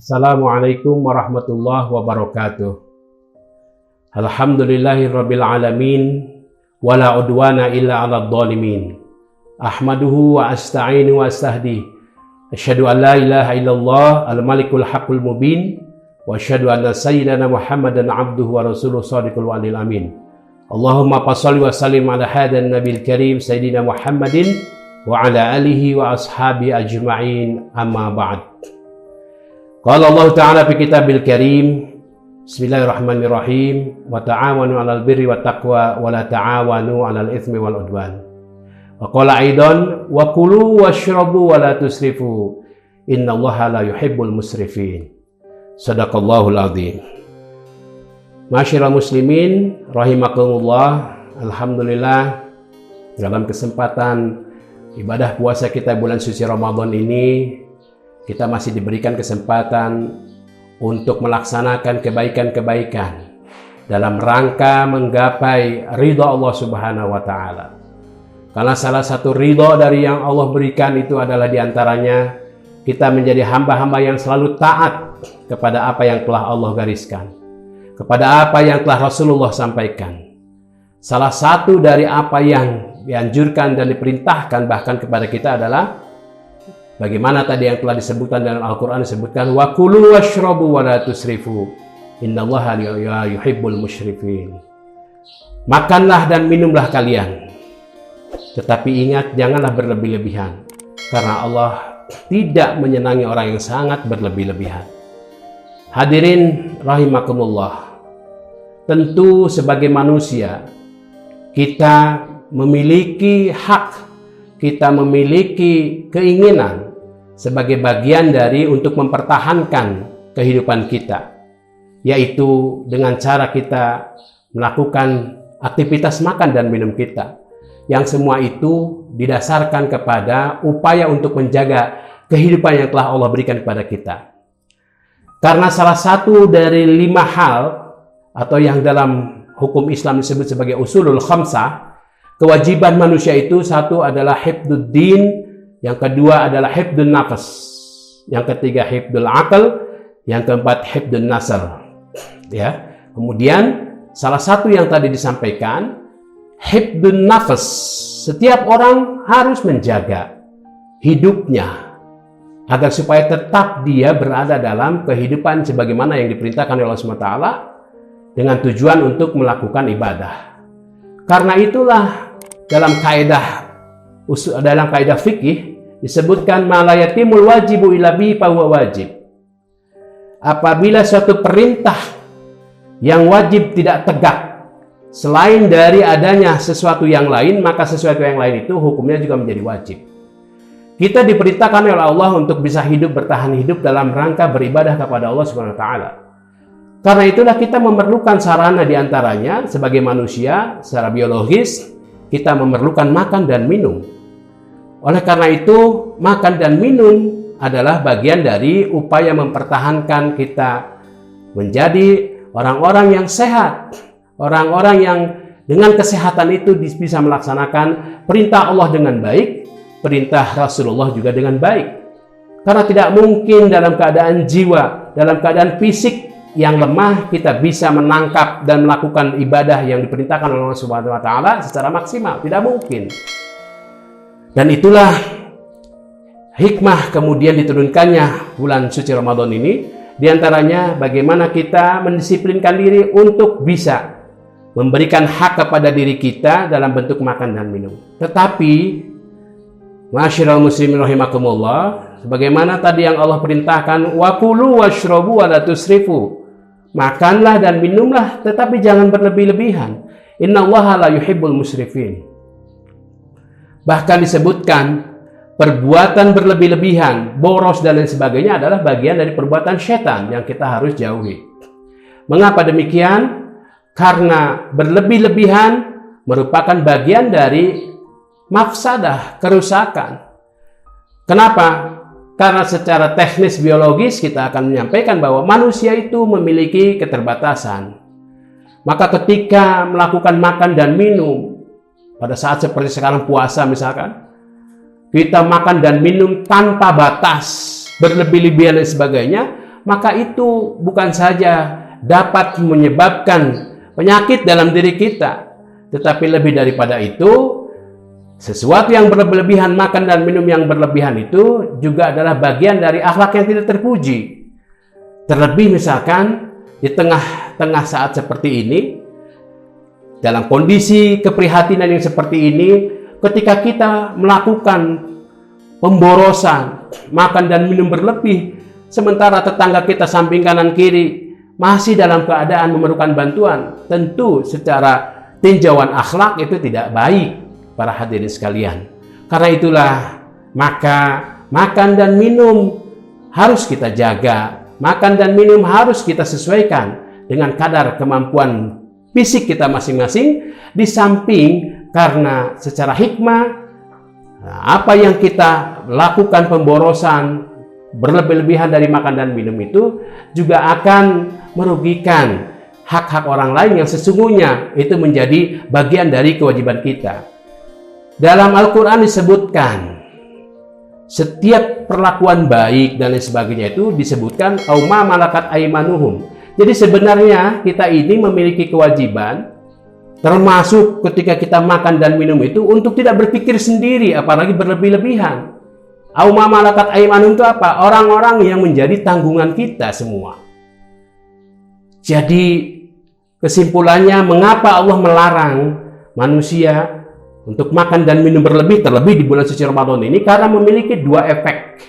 Assalamualaikum warahmatullahi wabarakatuh. Alhamdulillahirabbil alamin wala udwana illa 'alal zalimin. Ahmaduhu wa asta'inu wa astahdi. Asyhadu an la ilaha illallah al-malikul haqqul mubin wa asyhadu anna sayyidana Muhammadan 'abduhu wa rasuluhu shadiqul wa'dil amin. Allahumma shalli wa sallim ala hadan nabil karim sayyidina Muhammadin wa ala alihi wa ashabi ajma'in, amma ba'd. Qala Allah Ta'ala fi kitabil karim, bismillahirrahmanirrahim, wa ta'awanu 'alal birri wat taqwa wa la ta'awanu 'alal itsmi wal 'udwan. Wa qala aidan wa kulu washrabu wa la tusrifu innallaha la yuhibbul musrifin. Shadaqallahul azim. Ma'asyiral muslimin rahimakumullah, alhamdulillah dalam kesempatan ibadah puasa kita bulan suci Ramadan ini kita masih diberikan kesempatan untuk melaksanakan kebaikan-kebaikan dalam rangka menggapai ridha Allah Subhanahu wa Ta'ala. Karena salah satu ridha dari yang Allah berikan itu adalah diantaranya kita menjadi hamba-hamba yang selalu taat kepada apa yang telah Allah gariskan, kepada apa yang telah Rasulullah sampaikan. Salah satu dari apa yang dianjurkan dan diperintahkan bahkan kepada kita adalah bagaimana tadi yang telah disebutkan dalam Al-Quran, disebutkan wa kulu washrabu wa la tusrifu innallaha la yuhibbul musyrifin. Makanlah dan minumlah kalian, tetapi ingat janganlah berlebih-lebihan, karena Allah tidak menyenangi orang yang sangat berlebih-lebihan. Hadirin rahimakumullah, tentu sebagai manusia kita memiliki hak, kita memiliki keinginan sebagai bagian dari untuk mempertahankan kehidupan kita, yaitu dengan cara kita melakukan aktivitas makan dan minum kita, yang semua itu didasarkan kepada upaya untuk menjaga kehidupan yang telah Allah berikan kepada kita. Karena salah satu dari 5 hal atau yang dalam hukum Islam disebut sebagai usulul khamsah, kewajiban manusia itu satu adalah hifdzud din, yang kedua adalah hifdzun nafas, yang ketiga hifdzul aql, yang keempat hifdzun nasl. Ya. Kemudian salah satu yang tadi disampaikan hifdzun nafas, setiap orang harus menjaga hidupnya agar supaya tetap dia berada dalam kehidupan sebagaimana yang diperintahkan oleh Allah SWT dengan tujuan untuk melakukan ibadah. Karena itulah dalam kaidah fikih disebutkan ma la yatimul wajibu illa bi fa huwa wajib. Apabila suatu perintah yang wajib tidak tegak selain dari adanya sesuatu yang lain, maka sesuatu yang lain itu hukumnya juga menjadi wajib. Kita diperintahkan oleh Allah untuk bisa hidup, bertahan hidup dalam rangka beribadah kepada Allah Subhanahu wa Ta'ala. Karena itulah kita memerlukan sarana diantaranya sebagai manusia secara biologis, kita memerlukan makan dan minum. Oleh karena itu, makan dan minum adalah bagian dari upaya mempertahankan kita menjadi orang-orang yang sehat, orang-orang yang dengan kesehatan itu bisa melaksanakan perintah Allah dengan baik, perintah Rasulullah juga dengan baik. Karena tidak mungkin dalam keadaan jiwa, dalam keadaan fisik yang lemah kita bisa menangkap dan melakukan ibadah yang diperintahkan oleh Allah Subhanahu wa Ta'ala secara maksimal, tidak mungkin. Dan itulah hikmah kemudian diturunkannya bulan suci Ramadan ini, diantaranya bagaimana kita mendisiplinkan diri untuk bisa memberikan hak kepada diri kita dalam bentuk makan dan minum. Tetapi ma'asyiral muslimin rahimakumullah, sebagaimana tadi yang Allah perintahkan wa kulu washrabu wa la tusrifu, makanlah dan minumlah tetapi jangan berlebih-lebihan, innallaha la yuhibbul musrifin. Bahkan disebutkan perbuatan berlebih-lebihan, boros dan lain sebagainya adalah bagian dari perbuatan setan yang kita harus jauhi. Mengapa demikian? Karena berlebih-lebihan merupakan bagian dari mafsadah, kerusakan. Kenapa? Karena secara teknis biologis kita akan menyampaikan bahwa manusia itu memiliki keterbatasan. Maka ketika melakukan makan dan minum, pada saat seperti sekarang puasa misalkan, kita makan dan minum tanpa batas, berlebih-lebihan dan sebagainya, maka itu bukan saja dapat menyebabkan penyakit dalam diri kita, tetapi lebih daripada itu, sesuatu yang berlebihan, makan dan minum yang berlebihan itu juga adalah bagian dari akhlak yang tidak terpuji. Terlebih misalkan di tengah-tengah saat seperti ini, dalam kondisi keprihatinan yang seperti ini, ketika kita melakukan pemborosan, makan dan minum berlebih, sementara tetangga kita samping kanan kiri masih dalam keadaan memerlukan bantuan, tentu secara tinjauan akhlak itu tidak baik, para hadirin sekalian. Karena itulah, maka makan dan minum harus kita jaga, makan dan minum harus kita sesuaikan dengan kadar kemampuan fisik kita masing-masing, di samping karena secara hikmah, apa yang kita lakukan pemborosan berlebih-lebihan dari makan dan minum itu juga akan merugikan hak-hak orang lain yang sesungguhnya itu menjadi bagian dari kewajiban kita. Dalam Al-Quran disebutkan setiap perlakuan baik dan lain sebagainya itu disebutkan auma malakat aimanuhum. Jadi sebenarnya kita ini memiliki kewajiban, termasuk ketika kita makan dan minum itu, untuk tidak berpikir sendiri, apalagi berlebih-lebihan. Auma malakat aimanuhum itu apa? Orang-orang yang menjadi tanggungan kita semua. Jadi kesimpulannya, mengapa Allah melarang manusia untuk makan dan minum berlebih, terlebih di bulan suci Ramadan ini? Karena memiliki dua efek.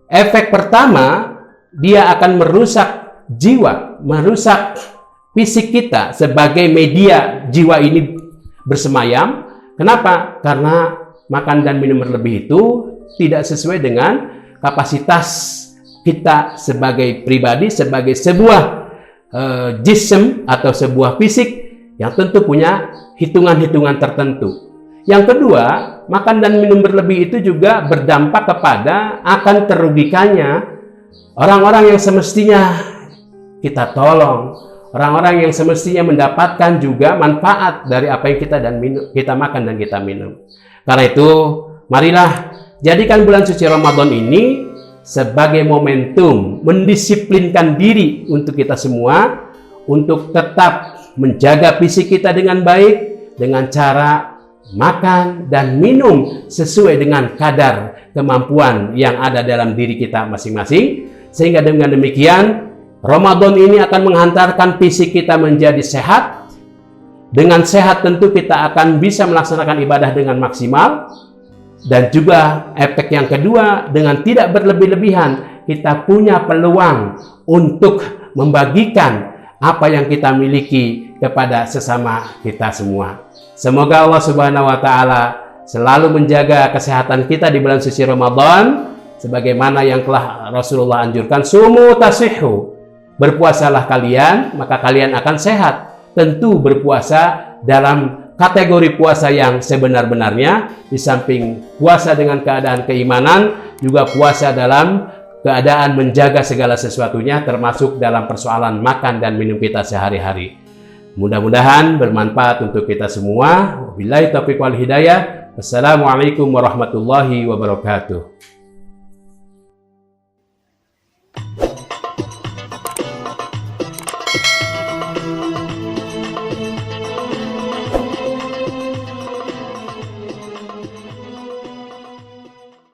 Efek pertama, dia akan merusak jiwa, merusak fisik kita sebagai media jiwa ini bersemayam. Kenapa? Karena makan dan minum berlebih itu tidak sesuai dengan kapasitas kita sebagai pribadi, sebagai sebuah jism atau sebuah fisik yang tentu punya hitungan-hitungan tertentu. Yang kedua, makan dan minum berlebih itu juga berdampak kepada akan terugikannya orang-orang yang semestinya kita tolong, orang-orang yang semestinya mendapatkan juga manfaat dari apa yang kita makan dan kita minum. Karena itu, marilah jadikan bulan suci Ramadan ini sebagai momentum mendisiplinkan diri untuk kita semua, untuk tetap menjaga fisik kita dengan baik, dengan cara makan dan minum sesuai dengan kadar kemampuan yang ada dalam diri kita masing-masing. Sehingga dengan demikian, Ramadan ini akan menghantarkan fisik kita menjadi sehat. Dengan sehat tentu kita akan bisa melaksanakan ibadah dengan maksimal. Dan juga efek yang kedua, dengan tidak berlebih-lebihan, kita punya peluang untuk membagikan apa yang kita miliki kepada sesama kita semua. Semoga Allah Subhanahu wa Ta'ala selalu menjaga kesehatan kita di bulan suci Ramadan, sebagaimana yang telah Rasulullah anjurkan, sumu tasihhu, berpuasalah kalian maka kalian akan sehat. Tentu berpuasa dalam kategori puasa yang sebenar-benarnya, di samping puasa dengan keadaan keimanan, juga puasa dalam keadaan menjaga segala sesuatunya, termasuk dalam persoalan makan dan minum kita sehari-hari. Mudah-mudahan bermanfaat untuk kita semua. Wabillahi taufiq wal hidayah. Wassalamualaikum warahmatullahi wabarakatuh.